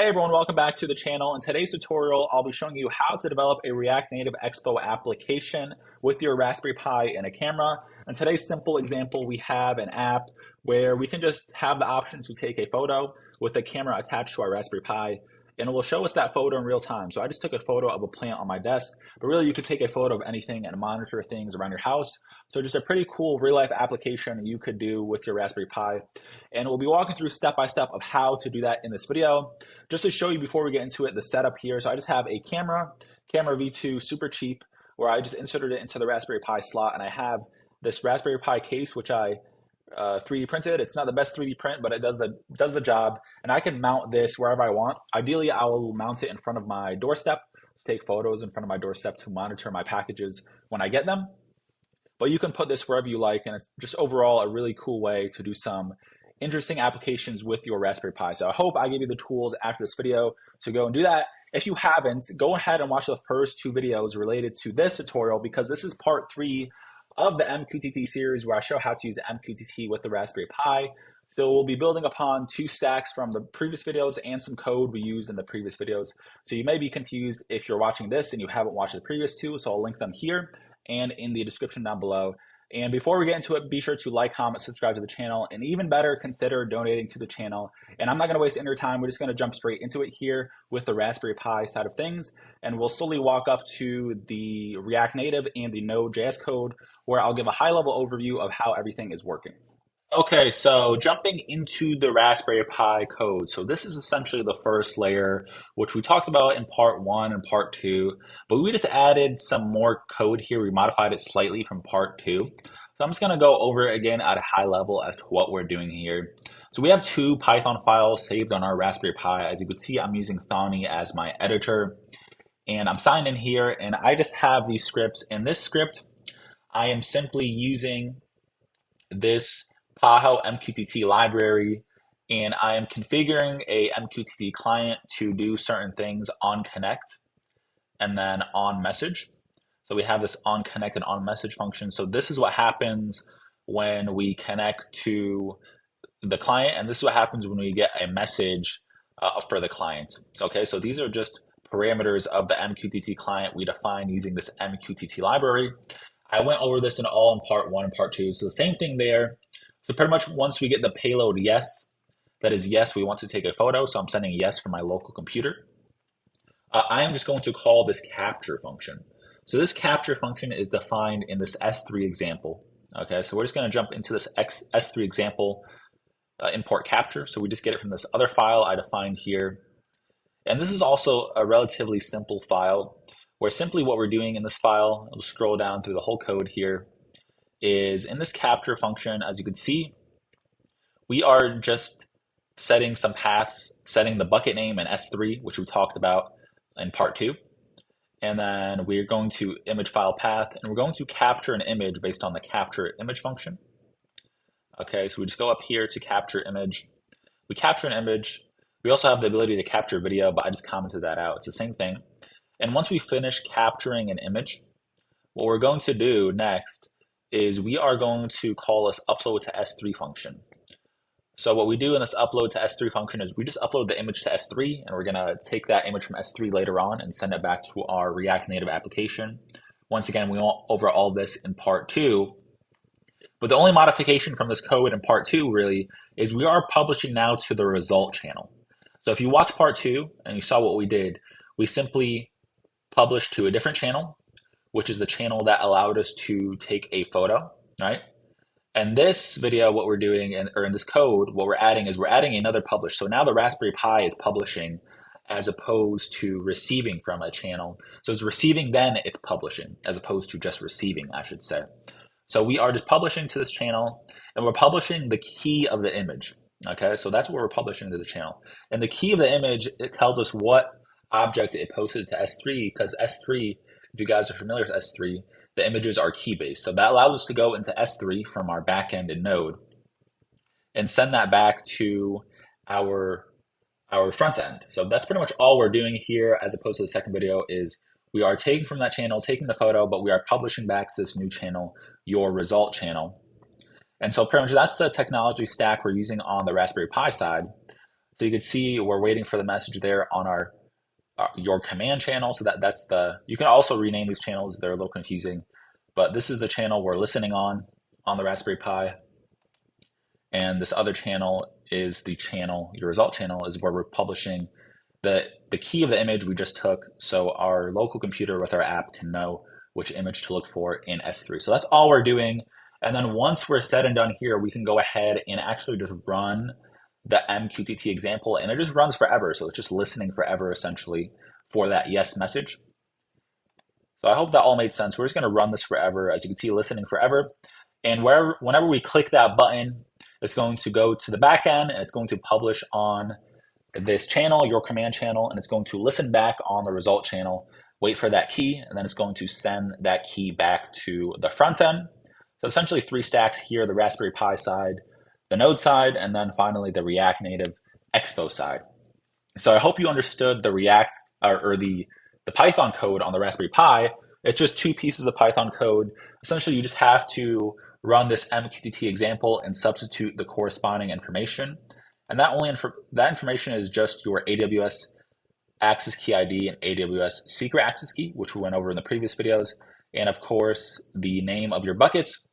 Hey everyone, welcome back to the channel. In today's tutorial, I'll be showing you how to develop a React Native Expo application with your Raspberry Pi and a camera. In today's simple example, we have an app where we can just have the option to take a photo with the camera attached to our Raspberry Pi, and it will show us that photo in real time. So I just took a photo of a plant on my desk, but really you could take a photo of anything and monitor things around your house. So just a pretty cool real life application you could do with your Raspberry Pi. And we'll be walking through step by step of how to do that in this video. Just to show you before we get into it, the setup here. So I just have a camera V2, super cheap, where I just inserted it into the Raspberry Pi slot, and I have this Raspberry Pi case, which I 3D printed. It's not the best 3D print, but it does the job. And I can mount this wherever I want. Ideally, I will mount it in front of my doorstep, take photos in front of my doorstep to monitor my packages when I get them. But you can put this wherever you like, and it's just overall a really cool way to do some interesting applications with your Raspberry Pi. So I hope I gave you the tools after this video to go and do that. If you haven't, go ahead and watch the first two videos related to this tutorial, because this is part 3 of the MQTT series where I show how to use MQTT with the Raspberry Pi. So we'll be building upon 2 stacks from the previous videos and some code we used in the previous videos. So you may be confused if you're watching this and you haven't watched the previous 2, so I'll link them here and in the description down below. And before we get into it, be sure to like, comment, subscribe to the channel, and even better, consider donating to the channel. And I'm not going to waste any of your time. We're just going to jump straight into it here with the Raspberry Pi side of things. And we'll slowly walk up to the React Native and the Node.js code, where I'll give a high-level overview of how everything is working. Okay, so jumping into the Raspberry Pi code. So this is essentially the first layer, which we talked about in part 1 and part 2, but we just added some more code here. We modified it slightly from part 2. So I'm just gonna go over it again at a high level as to what we're doing here. So we have 2 Python files saved on our Raspberry Pi. As you can see, I'm using Thonny as my editor, and I'm signed in here, and I just have these scripts. In this script, I am simply using this Paho-mqtt library, and I am configuring a MQTT client to do certain things on connect and then on message. So we have this on connect and on message function. So this is what happens when we connect to the client, and this is what happens when we get a message for the client. Okay, so these are just parameters of the MQTT client we define using this MQTT library. I went over this all in part 1 and part 2. So the same thing there. So pretty much once we get the payload yes, that is yes, we want to take a photo. So I'm sending yes from my local computer. I am just going to call this capture function. So this capture function is defined in this S3 example. Okay, so we're just going to jump into this S3 example, import capture. So we just get it from this other file I defined here. And this is also a relatively simple file, where simply what we're doing in this file, I'll scroll down through the whole code here, is in this capture function, as you can see, we are just setting some paths, setting the bucket name in S3, which we talked about in part 2. And then we're going to image file path, and we're going to capture an image based on the capture image function. Okay, so we just go up here to capture image. We capture an image. We also have the ability to capture video, but I just commented that out. It's the same thing. And once we finish capturing an image, what we're going to do next is we are going to call this upload to S3 function. So what we do in this upload to S3 function is we just upload the image to S3, and we're gonna take that image from S3 later on and send it back to our React Native application. Once again, we went over all this in part 2, but the only modification from this code in part 2 really is we are publishing now to the result channel. So if you watch part 2 and you saw what we did, we simply published to a different channel, which is the channel that allowed us to take a photo, right? And this video, what we're doing, or in this code, what we're adding is we're adding another publish. So now the Raspberry Pi is publishing as opposed to receiving from a channel. So it's receiving, then it's publishing, as opposed to just receiving, I should say. So we are just publishing to this channel, and we're publishing the key of the image. Okay, so that's what we're publishing to the channel. And the key of the image, it tells us what object it posted to S3, because S3, if you guys are familiar with S3, the images are key-based. So that allows us to go into S3 from our backend in Node and send that back to our front end. So that's pretty much all we're doing here, as opposed to the second video, is we are taking from that channel, taking the photo, but we are publishing back to this new channel, your result channel. And so pretty much that's the technology stack we're using on the Raspberry Pi side. So you can see we're waiting for the message there on our your command channel. So that's you can also rename these channels. They're a little confusing, but this is the channel we're listening on the Raspberry Pi. And this other channel is the channel, your result channel is where we're publishing the key of the image we just took, so our local computer with our app can know which image to look for in S3. So that's all we're doing. And then once we're said and done here, we can go ahead and actually just run the MQTT example, and it just runs forever. So it's just listening forever, essentially, for that yes message. So I hope that all made sense. We're just going to run this forever, as you can see, listening forever. And whenever we click that button, it's going to go to the back end, and it's going to publish on this channel, your command channel, and it's going to listen back on the result channel, wait for that key, and then it's going to send that key back to the front end. So essentially 3 stacks here, the Raspberry Pi side, the Node side, and then finally the React Native Expo side. So I hope you understood the React or the Python code on the Raspberry Pi. It's just 2 pieces of Python code. Essentially, you just have to run this MQTT example and substitute the corresponding information. And that information is just your AWS access key ID and AWS secret access key, which we went over in the previous videos. And of course, the name of your buckets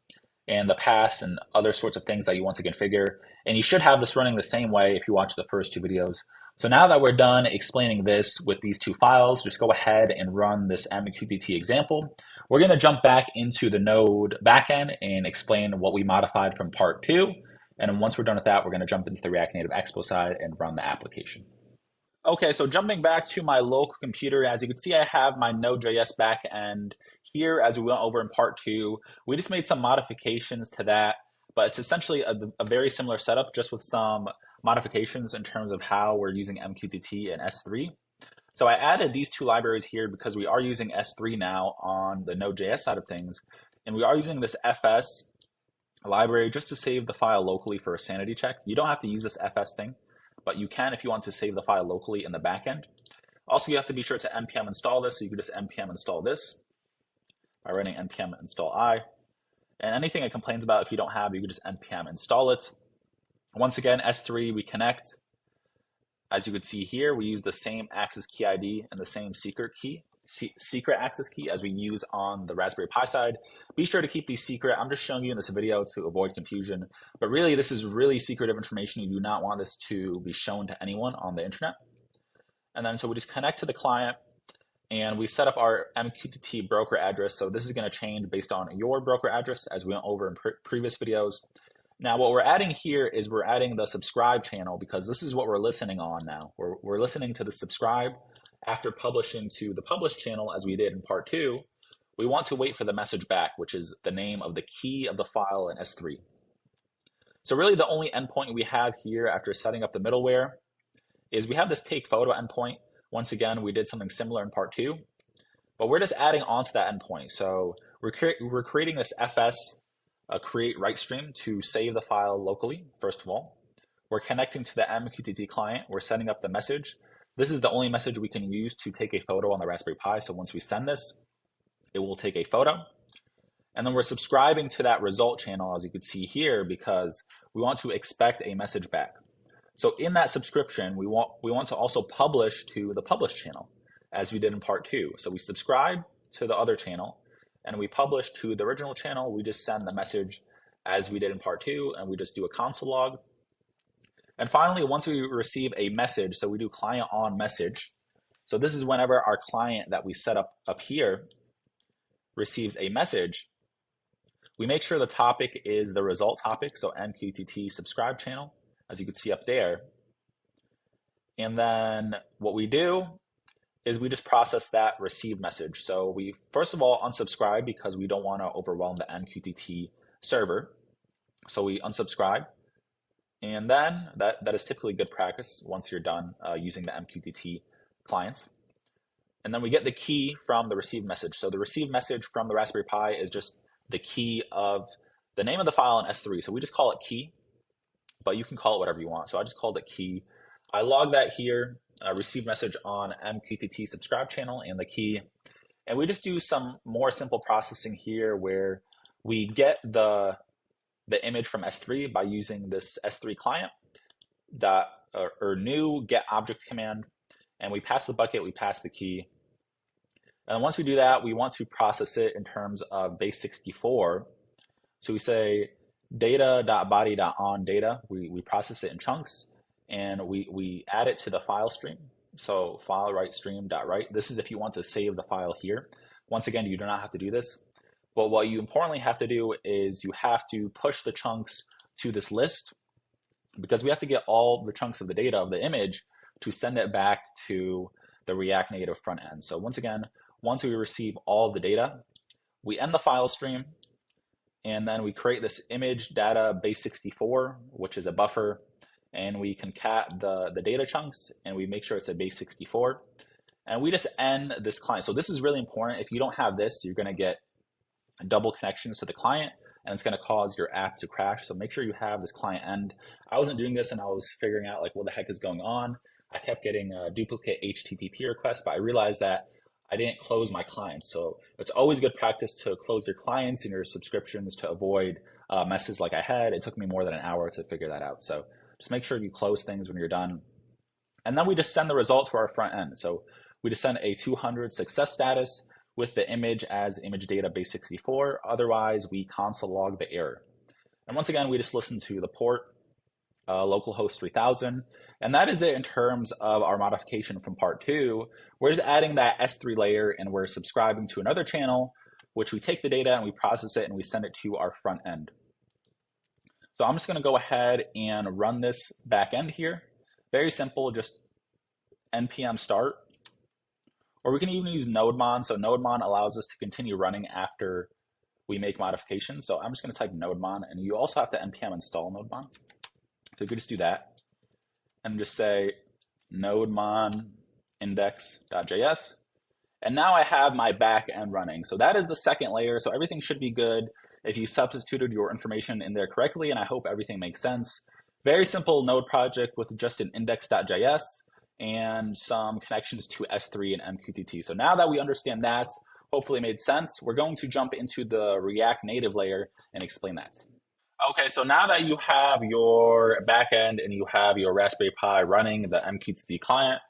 and the paths and other sorts of things that you want to configure. And you should have this running the same way if you watch the first 2 videos. So now that we're done explaining this with these 2 files, just go ahead and run this MQTT example. We're going to jump back into the Node backend and explain what we modified from part 2. And then once we're done with that, we're going to jump into the React Native Expo side and run the application. Okay, so jumping back to my local computer, as you can see, I have my Node.js backend here. As we went over in part 2, we just made some modifications to that, but it's essentially a very similar setup, just with some modifications in terms of how we're using MQTT and S3. So I added these 2 libraries here because we are using S3 now on the Node.js side of things, and we are using this FS library just to save the file locally for a sanity check. You don't have to use this FS thing, but you can if you want to save the file locally in the backend. Also, you have to be sure to npm install this, so you can just npm install this by running npm install I. And anything it complains about, if you don't have, you can just npm install it. Once again, S3, we connect. As you can see here, we use the same access key ID and the same secret access key as we use on the Raspberry Pi side. Be sure to keep these secret. I'm just showing you in this video to avoid confusion, but really this is really secretive information. You do not want this to be shown to anyone on the internet. And then so we just connect to the client and we set up our MQTT broker address. So this is going to change based on your broker address as we went over in previous videos. Now what we're adding here is we're adding the subscribe channel because this is what we're listening on now. We're listening to the subscribe. After publishing to the publish channel, as we did in part 2, we want to wait for the message back, which is the name of the key of the file in S3. So really the only endpoint we have here after setting up the middleware is we have this take photo endpoint. Once again, we did something similar in part 2, but we're just adding on to that endpoint. So we're creating this FS create write stream to save the file locally, first of all. We're connecting to the MQTT client. We're setting up the message. This is the only message we can use to take a photo on the Raspberry Pi. So once we send this, it will take a photo. And then we're subscribing to that result channel, as you can see here, because we want to expect a message back. So in that subscription, we want to also publish to the publish channel, as we did in part 2. So we subscribe to the other channel, and we publish to the original channel. We just send the message as we did in part 2, and we just do a console log. And finally, once we receive a message, so we do client on message. So this is whenever our client that we set up here receives a message, we make sure the topic is the result topic, so MQTT subscribe channel, as you can see up there. And then what we do is we just process that received message. So we first of all unsubscribe because we don't want to overwhelm the MQTT server. So we unsubscribe. And then that is typically good practice once you're done using the MQTT client. And then we get the key from the received message. So the received message from the Raspberry Pi is just the key of the name of the file in S3. So we just call it key, but you can call it whatever you want. So I just called it key. I log that here, received message on MQTT subscribe channel and the key. And we just do some more simple processing here where we get the image from S3 by using this S3 client or new get object command, and we pass the bucket, we pass the key. And once we do that, we want to process it in terms of base 64. So we say data.body.on data. We process it in chunks, and we add it to the file stream. So file write stream.write. This is if you want to save the file here. Once again, you do not have to do this. But what you importantly have to do is you have to push the chunks to this list, because we have to get all the chunks of the data of the image to send it back to the React Native front end. So once again, once we receive all of the data, we end the file stream, and then we create this image data base 64, which is a buffer, and we concat the data chunks, and we make sure it's a base 64, and we just end this client. So this is really important. If you don't have this, you're going to get double connections to the client, and it's going to cause your app to crash. So make sure you have this client end. I wasn't doing this, and I was figuring out like what the heck is going on. I kept getting duplicate HTTP requests, but I realized that I didn't close my clients. So it's always good practice to close your clients and your subscriptions to avoid messes like I had. It took me more than an hour to figure that out. So just make sure you close things when you're done. And then we just send the result to our front end. So we just send a 200 success status with the image as image data base 64. Otherwise, we console log the error. And once again, we just listen to the port, localhost 3000. And that is it in terms of our modification from part 2. We're just adding that S3 layer, and we're subscribing to another channel, which we take the data and we process it and we send it to our front end. So I'm just going to go ahead and run this back end here. Very simple, just npm start. Or we can even use nodemon. So nodemon allows us to continue running after we make modifications. So I'm just going to type nodemon, and you also have to npm install nodemon. So you could just do that and just say nodemon index.js. And now I have my back end running. So that is the second layer. So everything should be good if you substituted your information in there correctly, and I hope everything makes sense. Very simple node project with just an index.js and some connections to S3 and MQTT. So now that we understand that, hopefully it made sense, we're going to jump into the React Native layer and explain that. Okay, so now that you have your backend and you have your Raspberry Pi running the MQTT client,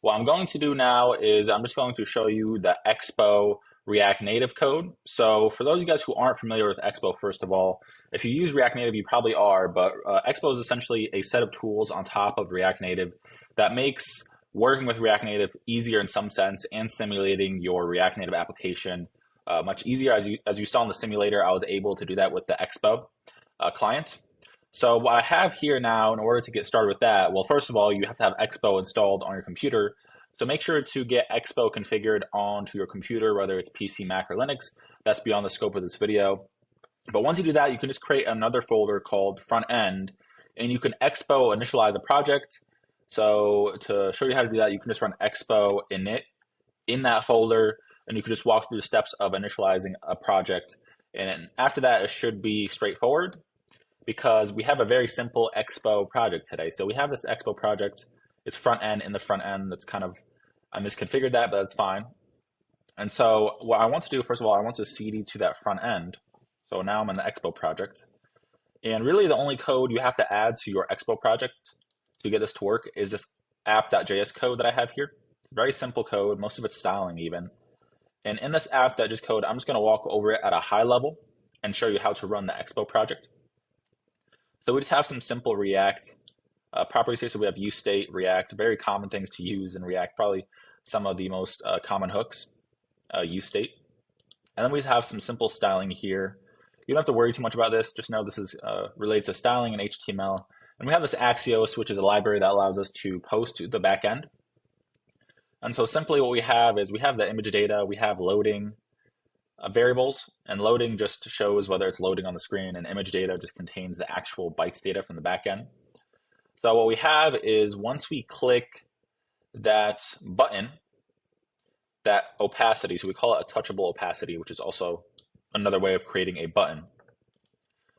what I'm going to do now is I'm just going to show you the Expo React Native code. So for those of you guys who aren't familiar with Expo, first of all, if you use React Native, you probably are, but Expo is essentially a set of tools on top of React Native that makes working with React Native easier in some sense and simulating your React Native application much easier. As you saw in the simulator, I was able to do that with the Expo client. So what I have here now, in order to get started with that, well, first of all, you have to have Expo installed on your computer. So make sure to get Expo configured onto your computer, whether it's PC, Mac, or Linux. That's beyond the scope of this video. But once you do that, you can just create another folder called front end, and you can Expo initialize a project. So to show you how to do that, you can just run Expo init in that folder, and you can just walk through the steps of initializing a project. And after that, it should be straightforward because we have a very simple Expo project today. So we have this Expo project. It's front end in the front end. That's kind of, I misconfigured that, but that's fine. And so what I want to do, first of all, I want to cd to that front end. So now I'm in the Expo project. And really the only code you have to add to your Expo project to get this to work is this app.js code that I have here. Very simple code, most of it's styling even. And in this app.js code, I'm just going to walk over it at a high level and show you how to run the Expo project. So we just have some simple React properties here. So we have useState, React, very common things to use in React, probably some of the most common hooks, useState. And then we just have some simple styling here. You don't have to worry too much about this. Just know this is related to styling in HTML. And we have this Axios, which is a library that allows us to post to the backend. And so simply what we have is we have the image data, we have loading variables, and loading just shows whether it's loading on the screen, and image data just contains the actual bytes data from the backend. So what we have is once we click that button, that opacity, so we call it a touchable opacity, which is also another way of creating a button.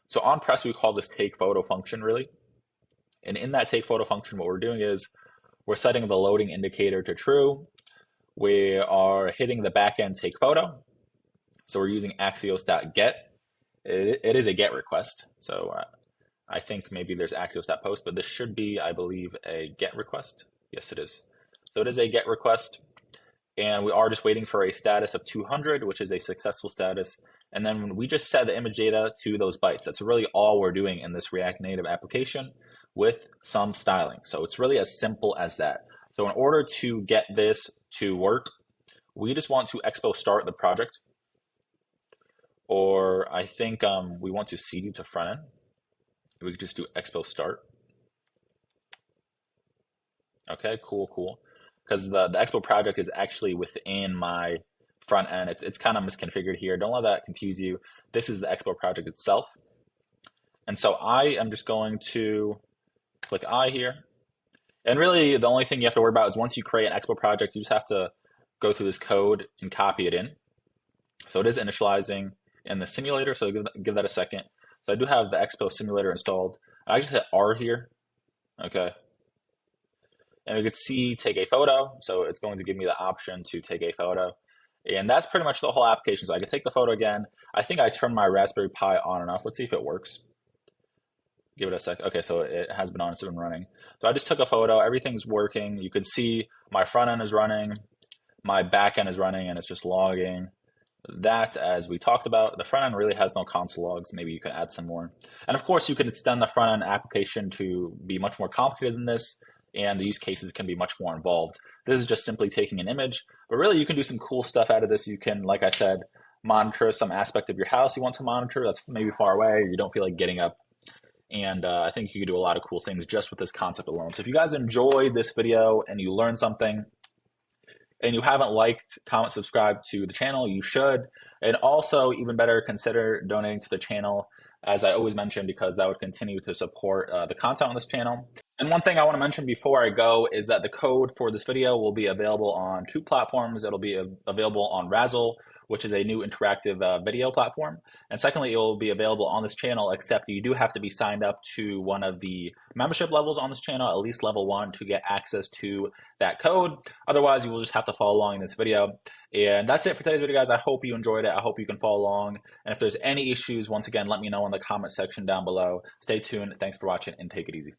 So on press, we call this take photo function really. And in that take photo function, what we're doing is we're setting the loading indicator to true. We are hitting the backend take photo. So we're using axios.get. It is a get request. So I think maybe there's Axios.post, but this should be, I believe, a GET request. Yes, it is. So it is a GET request, and we are just waiting for a status of 200, which is a successful status. And then we just set the image data to those bytes. That's really all we're doing in this React Native application with some styling. So it's really as simple as that. So in order to get this to work, we just want to expo start the project, or I think we want to cd to front end. We could just do expo start. Okay, cool. Because the expo project is actually within my front end. It's kind of misconfigured here. Don't let that confuse you. This is the expo project itself. And so I am just going to click I here. And really the only thing you have to worry about is once you create an expo project, you just have to go through this code and copy it in. So it is initializing in the simulator, so give that a second. So I do have the expo simulator installed. I just hit R here, okay. And we could see take a photo, so it's going to give me the option to take a photo. And that's pretty much the whole application. So I can take the photo again. I think I turned my Raspberry Pi on and off. Let's see if it works. Give it a sec. Okay, so it has been on, it's been running. So I just took a photo, everything's working. You can see my front end is running, my back end is running, and it's just logging. That, as we talked about, the front end really has no console logs. Maybe you can add some more. And of course, you can extend the front end application to be much more complicated than this, and the use cases can be much more involved. This is just simply taking an image, but really you can do some cool stuff out of this. You can, like I said, monitor some aspect of your house you want to monitor that's maybe far away, or you don't feel like getting up. And I think you can do a lot of cool things just with this concept alone. So if you guys enjoyed this video and you learned something, and you haven't liked, comment, subscribe to the channel, you should. And also, even better, consider donating to the channel, as I always mention, because that would continue to support the content on this channel. And one thing I want to mention before I go is that the code for this video will be available on 2 platforms. It'll be available on Razzle, which is a new interactive video platform. And secondly, it will be available on this channel, except you do have to be signed up to one of the membership levels on this channel, at least level 1, to get access to that code. Otherwise, you will just have to follow along in this video. And that's it for today's video, guys. I hope you enjoyed it. I hope you can follow along. And if there's any issues, once again, let me know in the comment section down below. Stay tuned. Thanks for watching, and take it easy.